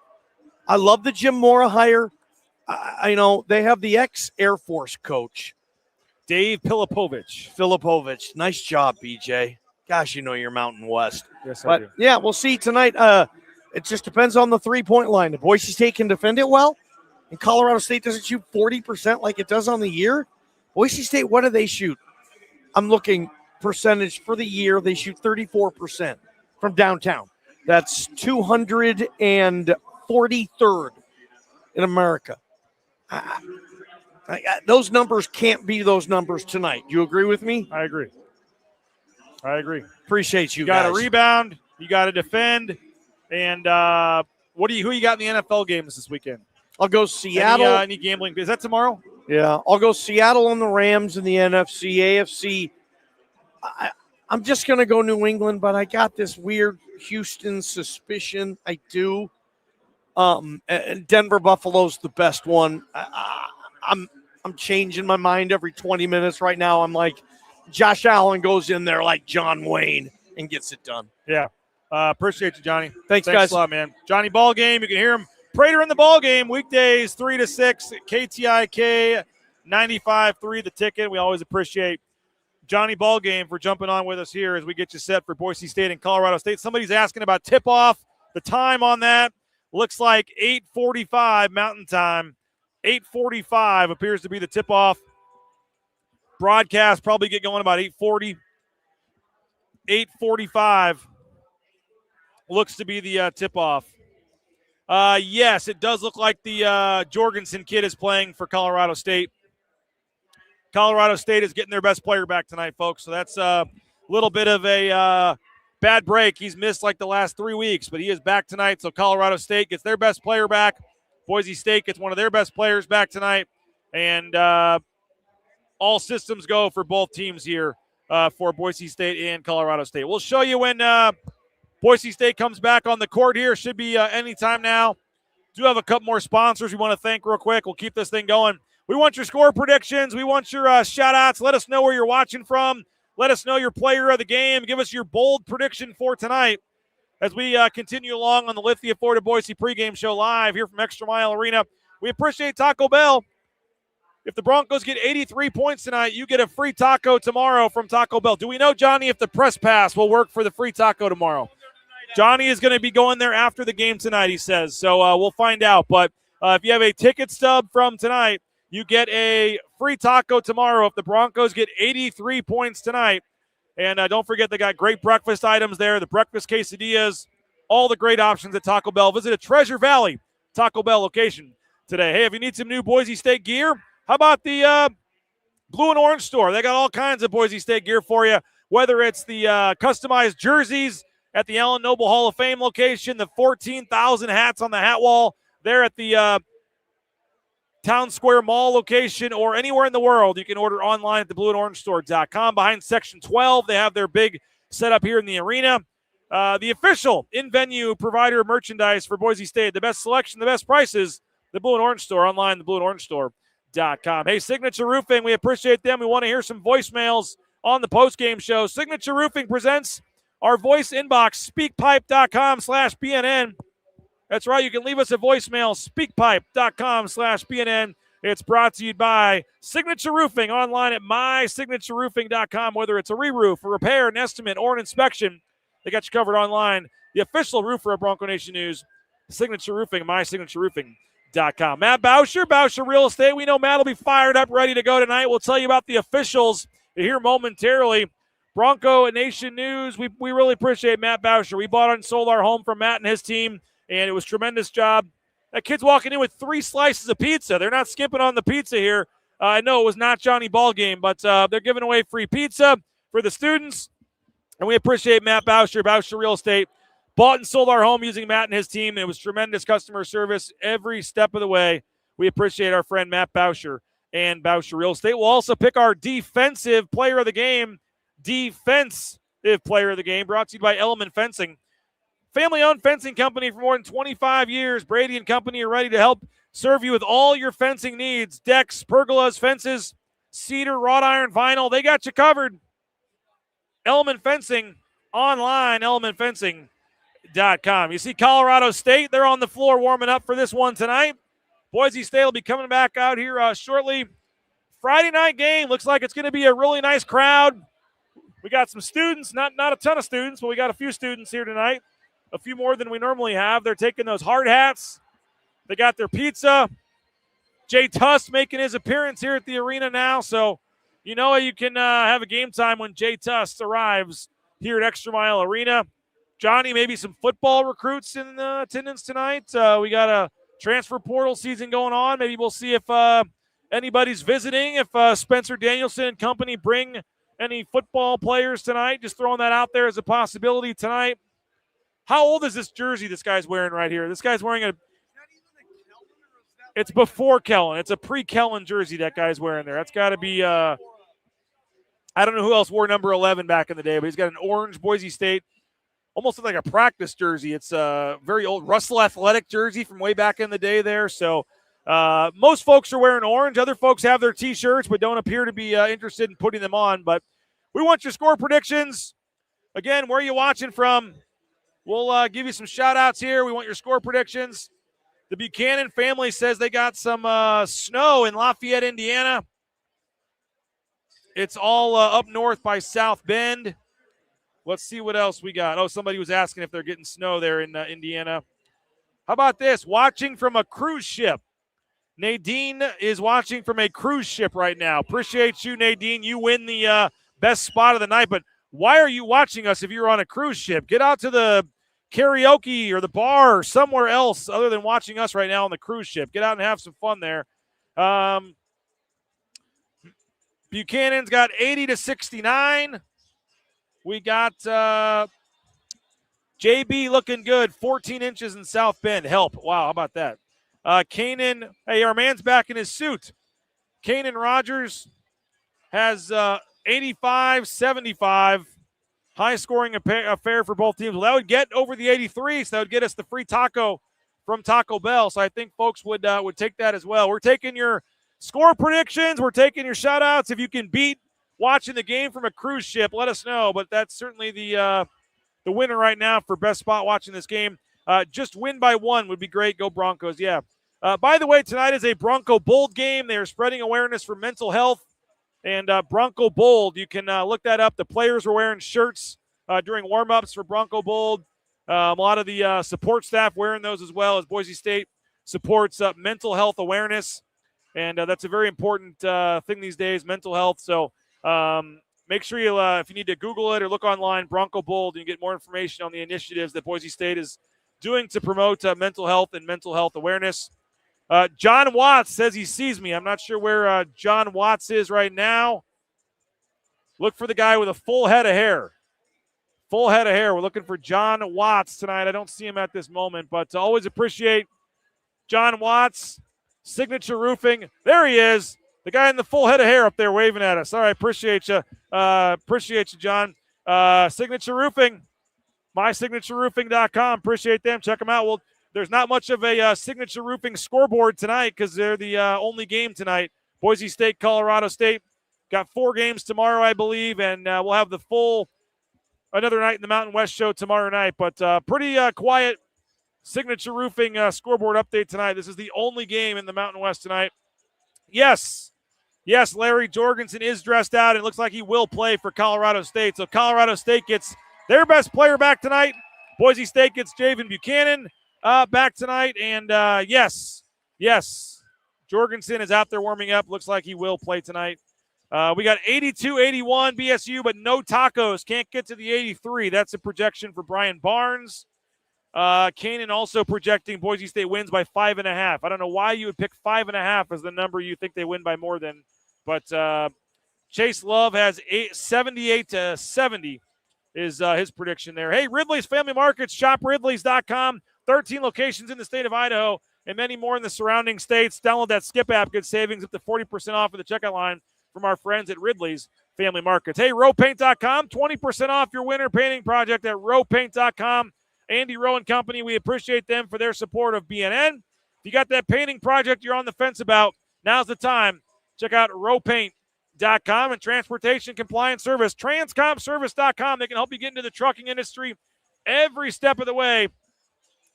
I love the Jim Mora hire. I know they have the ex-Air Force coach, Dave Filipovich. Nice job, BJ. Gosh, you know you're Mountain West. Yes, but I do. Yeah, we'll see tonight. It just depends on the three-point line. If Boise State can defend it well, and Colorado State doesn't shoot 40% like it does on the year, Boise State, what do they shoot? I'm looking percentage for the year. They shoot 34% from downtown. That's 243rd in America. Those numbers can't be those numbers tonight. Do you agree with me? I agree. Appreciate you got guys. to rebound. You got to defend. And who you got in the NFL games this weekend? I'll go Seattle. Any gambling? Is that tomorrow? Yeah, I'll go Seattle and the Rams in the NFC. AFC, I'm just going to go New England, but I got this weird Houston suspicion. I do. And Denver Buffalo's the best one. I'm changing my mind every 20 minutes right now. I'm like, Josh Allen goes in there like John Wayne and gets it done. Yeah. Appreciate you, Johnny. Thanks guys. A lot, man. Johnny Ballgame. You can hear him. Prater in the Ballgame weekdays 3 to 6. KTIK 95.3 The Ticket. We always appreciate Johnny Ballgame for jumping on with us here as we get you set for Boise State and Colorado State. Somebody's asking about tip-off. The time on that looks like 8:45 Mountain Time. 8:45 appears to be the tip-off. Broadcast probably get going about 8:40. 8:45 looks to be the tip-off. Yes, it does look like the Jorgensen kid is playing for Colorado State. Colorado State is getting their best player back tonight, folks. So that's a little bit of a bad break. He's missed like the last 3 weeks, but he is back tonight. So Colorado State gets their best player back. Boise State gets one of their best players back tonight. And all systems go for both teams here for Boise State and Colorado State. We'll show you when Boise State comes back on the court here. Should be anytime now. Do have a couple more sponsors we want to thank real quick. We'll keep this thing going. We want your score predictions. We want your shout-outs. Let us know where you're watching from. Let us know your player of the game. Give us your bold prediction for tonight as we continue along on the Lithia Ford Boise Pregame Show live here from ExtraMile Arena. We appreciate Taco Bell. If the Broncos get 83 points tonight, you get a free taco tomorrow from Taco Bell. Do we know, Johnny, if the press pass will work for the free taco tomorrow? Johnny is going to be going there after the game tonight, he says. So we'll find out. But if you have a ticket stub from tonight, you get a free taco tomorrow if the Broncos get 83 points tonight. And don't forget, they got great breakfast items there, the breakfast quesadillas, all the great options at Taco Bell. Visit a Treasure Valley Taco Bell location today. Hey, if you need some new Boise State gear, how about the Blue and Orange store? They got all kinds of Boise State gear for you, whether it's the customized jerseys at the Allen Noble Hall of Fame location, the 14,000 hats on the hat wall there at the Town Square Mall location, or anywhere in the world. You can order online at theblueandorangestore.com. Behind Section 12, they have their big setup here in the arena. The official in-venue provider of merchandise for Boise State. The best selection, the best prices, the Blue and Orange Store, online, theblueandorangestore.com. Hey, Signature Roofing, we appreciate them. We want to hear some voicemails on the postgame show. Signature Roofing presents our voice inbox, speakpipe.com/BNN. That's right. You can leave us a voicemail, speakpipe.com/BNN. It's brought to you by Signature Roofing, online at mysignatureroofing.com. Whether it's a re-roof, a repair, an estimate, or an inspection, they got you covered online. The official roofer of Bronco Nation News, Signature Roofing, mysignatureroofing.com. Matt Bauscher Real Estate. We know Matt will be fired up, ready to go tonight. We'll tell you about the officials here momentarily. Bronco Nation News, we really appreciate Matt Bauscher. We bought and sold our home from Matt and his team, and it was a tremendous job. That kid's walking in with 3 slices of pizza. They're not skipping on the pizza here. I know it was not Johnny Ballgame, but they're giving away free pizza for the students. And we appreciate Matt Bauscher Real Estate. bought and sold our home using Matt and his team. It was tremendous customer service every step of the way. We appreciate our friend Matt Bauscher and Bauscher Real Estate. We'll also pick our defensive player of the game. Defensive player of the game brought to you by Element Fencing. Family-owned fencing company for more than 25 years. Brady and Company are ready to help serve you with all your fencing needs. Decks, pergolas, fences, cedar, wrought iron, vinyl. They got you covered. Element Fencing online, elementfencing.com. You see Colorado State, they're on the floor warming up for this one tonight. Boise State will be coming back out here shortly. Friday night game. Looks like it's going to be a really nice crowd. We got some students, not a ton of students, but we got a few students here tonight. A few more than we normally have. They're taking those hard hats. They got their pizza. Jay Tuss making his appearance here at the arena now. So, you can have a game time when Jay Tuss arrives here at ExtraMile Arena. Johnny, maybe some football recruits in attendance tonight. We got a transfer portal season going on. Maybe we'll see if anybody's visiting, if Spencer Danielson and company bring any football players tonight. Just throwing that out there as a possibility tonight. How old is this jersey this guy's wearing right here? This guy's wearing it's before Kellen. It's a pre-Kellen jersey that guy's wearing there. That's got to be, I don't know who else wore number 11 back in the day, but he's got an orange Boise State, almost like a practice jersey. It's a very old Russell Athletic jersey from way back in the day there. So most folks are wearing orange. Other folks have their T-shirts but don't appear to be interested in putting them on. But we want your score predictions. Again, where are you watching from? We'll give you some shout-outs here. We want your score predictions. The Buchanan family says they got some snow in Lafayette, Indiana. It's all up north by South Bend. Let's see what else we got. Oh, somebody was asking if they're getting snow there in Indiana. How about this? Watching from a cruise ship. Nadine is watching from a cruise ship right now. Appreciate you, Nadine. You win the best spot of the night. But why are you watching us if you're on a cruise ship? Get out to the karaoke or the bar or somewhere else other than watching us right now on the cruise ship. Get out and have some fun there. Buchanan's got 80-69. We got JB looking good, 14 inches in South Bend. Help. Wow, how about that? Kanan, hey, our man's back in his suit. Kanan Rogers has 85-75. High-scoring affair for both teams. Well, that would get over the 83, so that would get us the free taco from Taco Bell. So I think folks would take that as well. We're taking your score predictions. We're taking your shout-outs. If you can beat watching the game from a cruise ship, let us know. But that's certainly the winner right now for best spot watching this game. Just win by one would be great. Go Broncos, yeah. By the way, tonight is a Bronco Bold game. They are spreading awareness for mental health. And Bronco Bold, you can look that up. The players were wearing shirts during warm-ups for Bronco Bold. A lot of the support staff wearing those as well, as Boise State supports mental health awareness. And that's a very important thing these days, mental health. So make sure you, if you need to Google it or look online, Bronco Bold, and you get more information on the initiatives that Boise State is doing to promote mental health and mental health awareness. John Watts says he sees me. I'm not sure where John Watts is right now. Look for the guy with a full head of hair. Full head of hair. We're looking for John Watts tonight. I don't see him at this moment, but always appreciate John Watts. Signature Roofing. There he is. The guy in the full head of hair up there waving at us. All right, appreciate you. Appreciate you, John. Signature Roofing. MySignatureRoofing.com. Appreciate them. Check them out. Well, there's not much of a Signature Roofing scoreboard tonight because they're the only game tonight. Boise State, Colorado State. Got 4 games tomorrow, I believe, and we'll have the full another night in the Mountain West show tomorrow night. But pretty quiet Signature Roofing scoreboard update tonight. This is the only game in the Mountain West tonight. Yes, Larry Jorgensen is dressed out. It looks like he will play for Colorado State. So Colorado State gets their best player back tonight. Boise State gets Javen Buchanan back tonight. And, yes, Jorgensen is out there warming up. Looks like he will play tonight. We got 82-81 BSU, but no tacos. Can't get to the 83. That's a projection for Brian Barnes. Kanan also projecting Boise State wins by 5.5. I don't know why you would pick 5.5 as the number you think they win by more than. But Chase Love has 78-70 is his prediction there. Hey, Ridley's Family Markets, shopridleys.com, 13 locations in the state of Idaho and many more in the surrounding states. Download that Skip app, get savings up to 40% off of the checkout line from our friends at Ridley's Family Markets. Hey, rowpaint.com, 20% off your winter painting project at rowpaint.com. Andy Rowe and Company, we appreciate them for their support of BNN. If you got that painting project you're on the fence about, now's the time. Check out rowpaint.com and Transportation Compliance Service, transcomservice.com. They can help you get into the trucking industry every step of the way.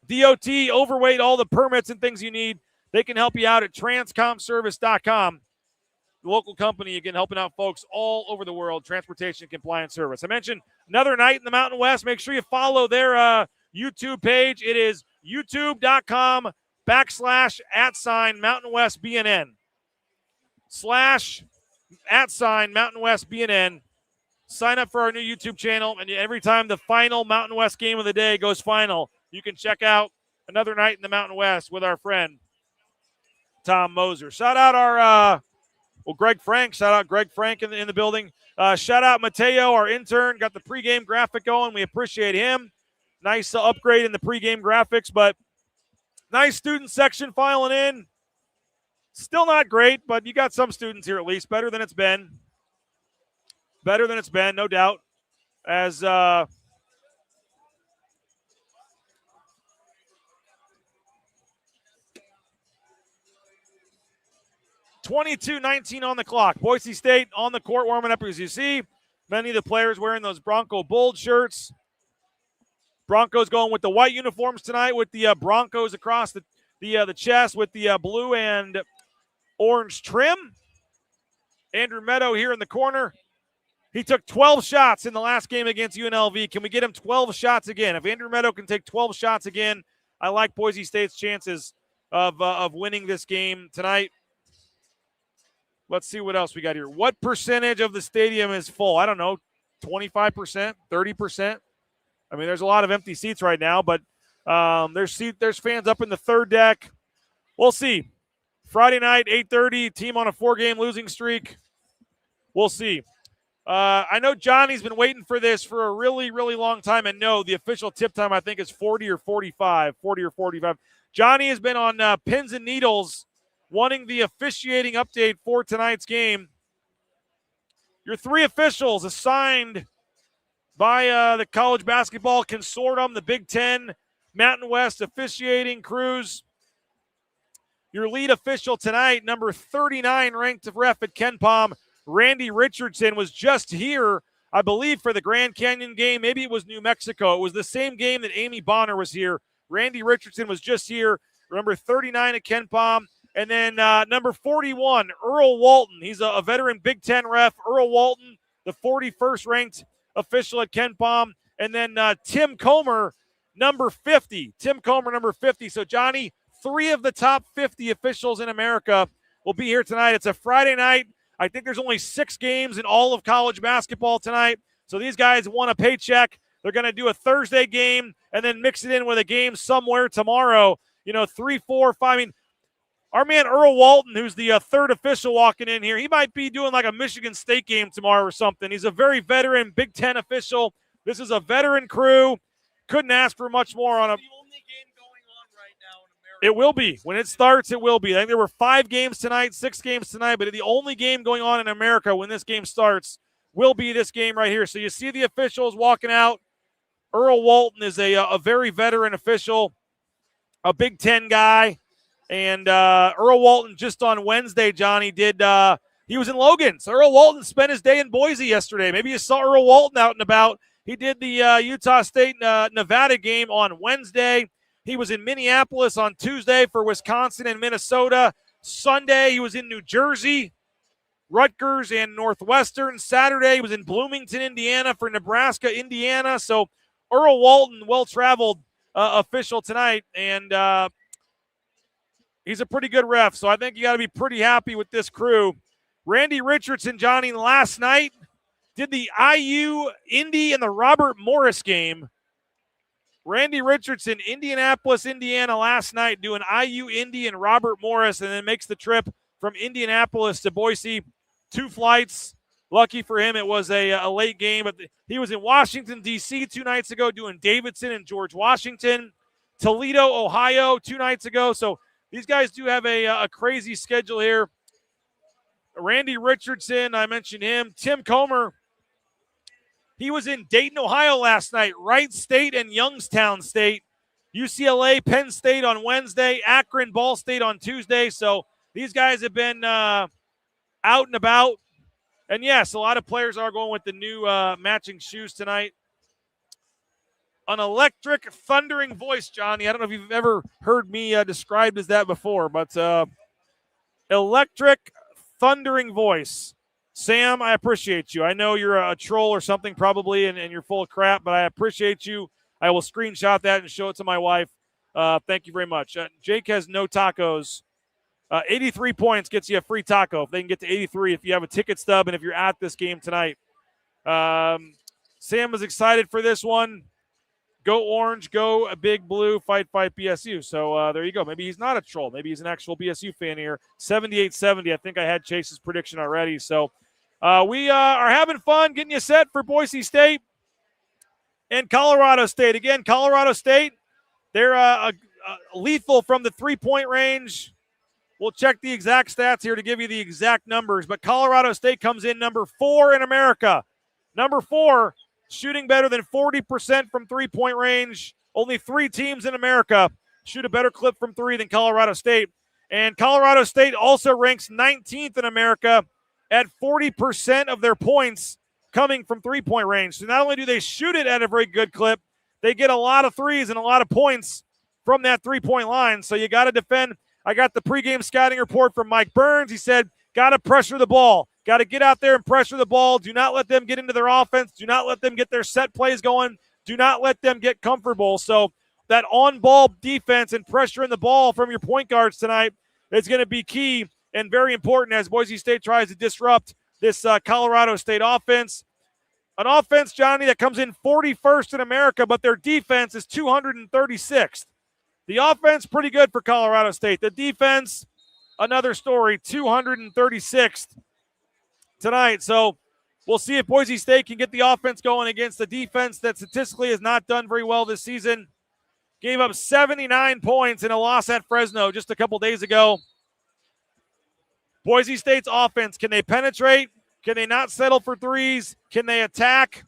DOT, overweight, all the permits and things you need. They can help you out at transcomservice.com. The local company, again, helping out folks all over the world, Transportation Compliance Service. I mentioned another night in the Mountain West. Make sure you follow their YouTube page. It is youtube.com/@Mountain West BNN. /@Mountain West BNN. Sign up for our new YouTube channel, and every time the final Mountain West game of the day goes final, you can check out another night in the Mountain West with our friend Tom Moser. Shout out our Greg Frank. Shout out Greg Frank in the building. Shout out Mateo, our intern. Got the pregame graphic going. We appreciate him. Nice upgrade in the pregame graphics, but nice student section filing in. Still not great, but you got some students here at least. Better than it's been. Better than it's been, no doubt. As 22-19 on the clock. Boise State on the court warming up, as you see. Many of the players wearing those Bronco Bold shirts. Broncos going with the white uniforms tonight with the Broncos across the chest with the blue and orange trim. Andrew Meadow here in the corner. He took 12 shots in the last game against UNLV. Can we get him 12 shots again? If Andrew Meadow can take 12 shots again, I like Boise State's chances of winning this game tonight. Let's see what else we got here. What percentage of the stadium is full? I don't know, 25%, 30%. I mean, there's a lot of empty seats right now, but there's fans up in the third deck. We'll see. Friday night, 8:30, team on a 4-game losing streak. We'll see. I know Johnny's been waiting for this for a really, really long time, and no, the official tip time I think is 40 or 45. Johnny has been on pins and needles wanting the officiating update for tonight's game. Your 3 officials assigned by the college basketball consortium, the Big Ten, Mountain West officiating crews. Your lead official tonight, number 39 ranked ref at KenPom, Randy Richardson, was just here, I believe, for the Grand Canyon game. Maybe it was New Mexico. It was the same game that Amy Bonner was here. Randy Richardson was just here. Number 39 at KenPom. And then number 41, Earl Walton. He's a veteran Big Ten ref. Earl Walton, the 41st ranked official at KenPom. And then Tim Comer, number 50. Tim Comer, number 50. So, Johnny, 3 of the top 50 officials in America will be here tonight. It's a Friday night. I think there's only 6 games in all of college basketball tonight. So these guys want a paycheck. They're going to do a Thursday game and then mix it in with a game somewhere tomorrow. 3, 4, 5. I mean, our man Earl Walton, who's the third official walking in here, he might be doing like a Michigan State game tomorrow or something. He's a very veteran Big Ten official. This is a veteran crew. Couldn't ask for much more on a. It will be. When it starts, it will be. I think there were 5 games tonight, 6 games tonight, but the only game going on in America when this game starts will be this game right here. So you see the officials walking out. Earl Walton is a very veteran official, a Big Ten guy. And Earl Walton just on Wednesday, Johnny, he was in Logan. So Earl Walton spent his day in Boise yesterday. Maybe you saw Earl Walton out and about. He did the Utah State Nevada game on Wednesday. He was in Minneapolis on Tuesday for Wisconsin and Minnesota. Sunday, he was in New Jersey, Rutgers, and Northwestern. Saturday, he was in Bloomington, Indiana for Nebraska, Indiana. So Earl Walton, well-traveled official tonight, and he's a pretty good ref. So I think you got to be pretty happy with this crew. Randy Richardson, Johnny, last night did the IU, Indy, and the Robert Morris game. Randy Richardson, Indianapolis, Indiana last night, doing IU, Indy, and Robert Morris, and then makes the trip from Indianapolis to Boise. 2 flights, Lucky for him, it was a late game. But he was in Washington, D.C. 2 nights ago doing Davidson and George Washington. Toledo, Ohio 2 nights ago. So these guys do have a crazy schedule here. Randy Richardson, I mentioned him. Tim Comer, he was in Dayton, Ohio last night. Wright State and Youngstown State. UCLA, Penn State on Wednesday. Akron, Ball State on Tuesday. So these guys have been out and about. And, yes, a lot of players are going with the new matching shoes tonight. An electric, thundering voice, Johnny. I don't know if you've ever heard me described as that before, but electric, thundering voice. Sam, I appreciate you. I know you're a troll or something probably, and you're full of crap, but I appreciate you. I will screenshot that and show it to my wife. Thank you very much. Jake has no tacos. 83 points gets you a free taco. If they can get to 83 if you have a ticket stub and if you're at this game tonight. Sam was excited for this one. Go Orange, go Big Blue, fight BSU. So there you go. Maybe he's not a troll. Maybe he's an actual BSU fan here. 78-70. I think I had Chase's prediction already. So we are having fun getting you set for Boise State and Colorado State. Again, Colorado State, they're lethal from the three-point range. We'll check the exact stats here to give you the exact numbers. But Colorado State comes in number 4 in America. Number 4, shooting better than 40% from three-point range. Only 3 teams in America shoot a better clip from 3 than Colorado State. And Colorado State also ranks 19th in America at 40% of their points coming from three-point range. So not only do they shoot it at a very good clip, they get a lot of threes and a lot of points from that three-point line. So you got to defend. I got the pregame scouting report from Mike Burns. He said, got to pressure the ball. Got to get out there and pressure the ball. Do not let them get into their offense. Do not let them get their set plays going. Do not let them get comfortable. So that on-ball defense and pressuring the ball from your point guards tonight is going to be key and very important as Boise State tries to disrupt this Colorado State offense. An offense, Johnny, that comes in 41st in America, but their defense is 236th. The offense, pretty good for Colorado State. The defense, another story, 236th tonight. So we'll see if Boise State can get the offense going against the defense that statistically has not done very well this season. Gave up 79 points in a loss at Fresno just a couple days ago. Boise State's offense, can they penetrate? Can they not settle for threes? Can they attack?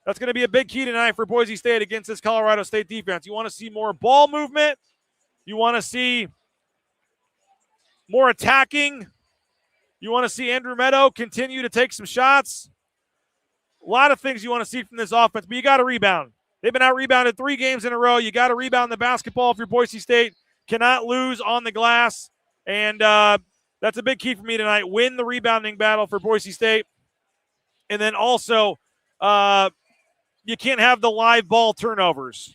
That's going to be a big key tonight for Boise State against this Colorado State defense. You want to see more ball movement. You want to see more attacking. You want to see Andrew Meadow continue to take some shots. A lot of things you want to see from this offense, but you got to rebound. They've been out-rebounded 3 games in a row. You got to rebound the basketball if you're Boise State. Cannot lose on the glass. And that's a big key for me tonight. Win the rebounding battle for Boise State. And then also, you can't have the live ball turnovers.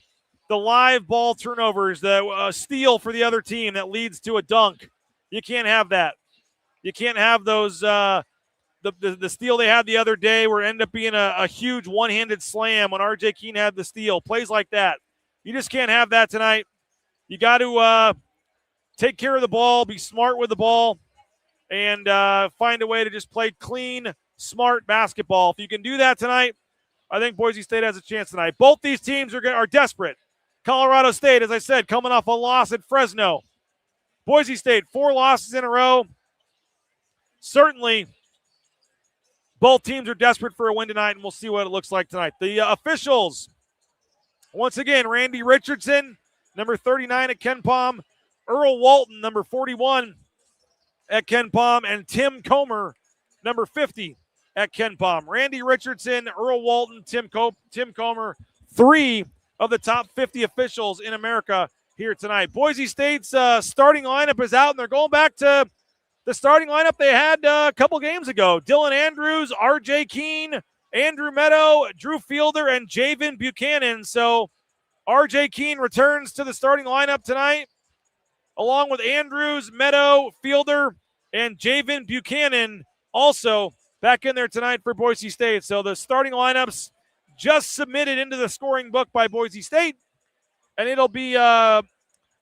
The live ball turnovers, the steal for the other team that leads to a dunk. You can't have that. You can't have those, the steal they had the other day where it ended up being a huge one-handed slam when R.J. Keene had the steal. Plays like that. You just can't have that tonight. You got to take care of the ball, be smart with the ball, and find a way to just play clean, smart basketball. If you can do that tonight, I think Boise State has a chance tonight. Both these teams are desperate. Colorado State, as I said, coming off a loss at Fresno. Boise State, 4 losses in a row. Certainly, both teams are desperate for a win tonight, and we'll see what it looks like tonight. The officials, once again, Randy Richardson, number 39 at KenPom. Earl Walton, number 41 at KenPom. And Tim Comer, number 50 at KenPom. Randy Richardson, Earl Walton, Tim Comer, 3 of the top 50 officials in America here tonight. Boise State's starting lineup is out, and they're going back to the starting lineup they had a couple games ago. Dylan Andrews, R.J. Keene, Andrew Meadow, Drew Fielder, and Javen Buchanan. So R.J. Keene returns to the starting lineup tonight, along with Andrews, Meadow, Fielder, and Javen Buchanan also back in there tonight for Boise State. So the starting lineups just submitted into the scoring book by Boise State, and it'll be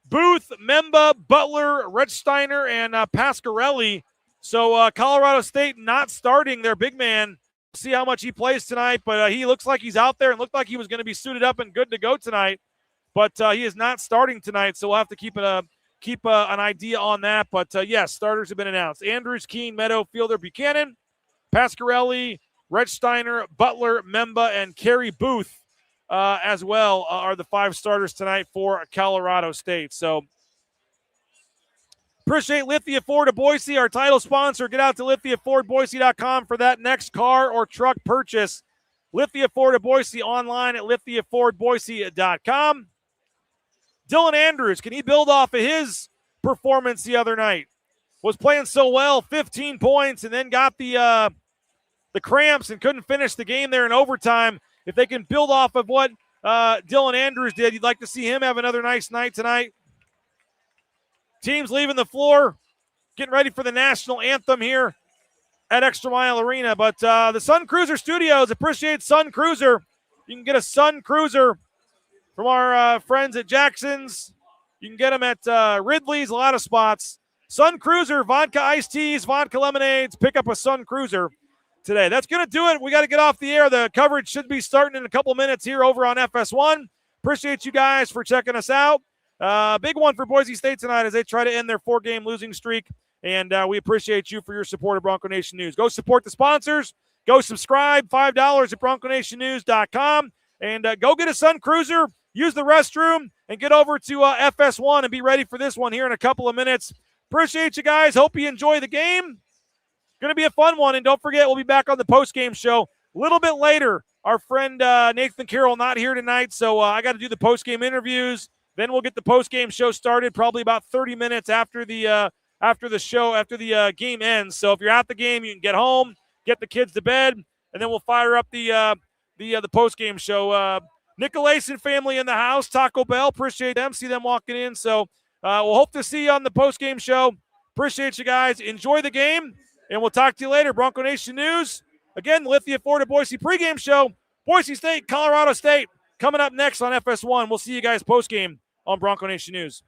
Booth, Memba, Butler, Rechsteiner, and Pasquarelli So Colorado State not starting their big man. See how much he plays tonight, but he looks like he's out there and looked like he was going to be suited up and good to go tonight. But he is not starting tonight, so we'll have to keep an idea on that. But, yes, starters have been announced. Andrews, Keene, Meadow, Fielder, Buchanan, Pasquarelli, Rechsteiner, Butler, Memba, and Kerry Booth as well are the 5 starters tonight for Colorado State. So appreciate Lithia Ford of Boise, our title sponsor. Get out to LithiaFordBoise.com for that next car or truck purchase. Lithia Ford of Boise online at LithiaFordBoise.com. Dylan Andrews, can he build off of his performance the other night? Was playing so well, 15 points, and then got the cramps and couldn't finish the game there in overtime. If they can build off of what Dylan Andrews did, you'd like to see him have another nice night tonight. Teams leaving the floor, getting ready for the national anthem here at ExtraMile Arena. But the Sun Cruiser Studios, appreciate Sun Cruiser. You can get a Sun Cruiser from our friends at Jackson's. You can get them at Ridley's, a lot of spots. Sun Cruiser, vodka iced teas, vodka lemonades. Pick up a Sun Cruiser today. That's going to do it. We got to get off the air. The coverage should be starting in a couple minutes here over on FS1. Appreciate you guys for checking us out. Big one for Boise State tonight as they try to end their 4-game losing streak. And we appreciate you for your support of Bronco Nation News. Go support the sponsors. Go subscribe, $5 at BroncoNationNews.com. And go get a Sun Cruiser. Use the restroom and get over to FS1 and be ready for this one here in a couple of minutes. Appreciate you guys. Hope you enjoy the game. Going to be a fun one. And don't forget, we'll be back on the post-game show a little bit later. Our friend Nathan Carroll not here tonight, so I got to do the post-game interviews. Then we'll get the post-game show started probably about 30 minutes after the game ends. So if you're at the game, you can get home, get the kids to bed, and then we'll fire up the post-game show. Nicolason family in the house, Taco Bell, appreciate them. See them walking in. So we'll hope to see you on the post-game show. Appreciate you guys. Enjoy the game, and we'll talk to you later. Bronco Nation News. Again, the Lithia Ford of Boise pregame show. Boise State, Colorado State coming up next on FS1. We'll see you guys post-game on Bronco Nation News.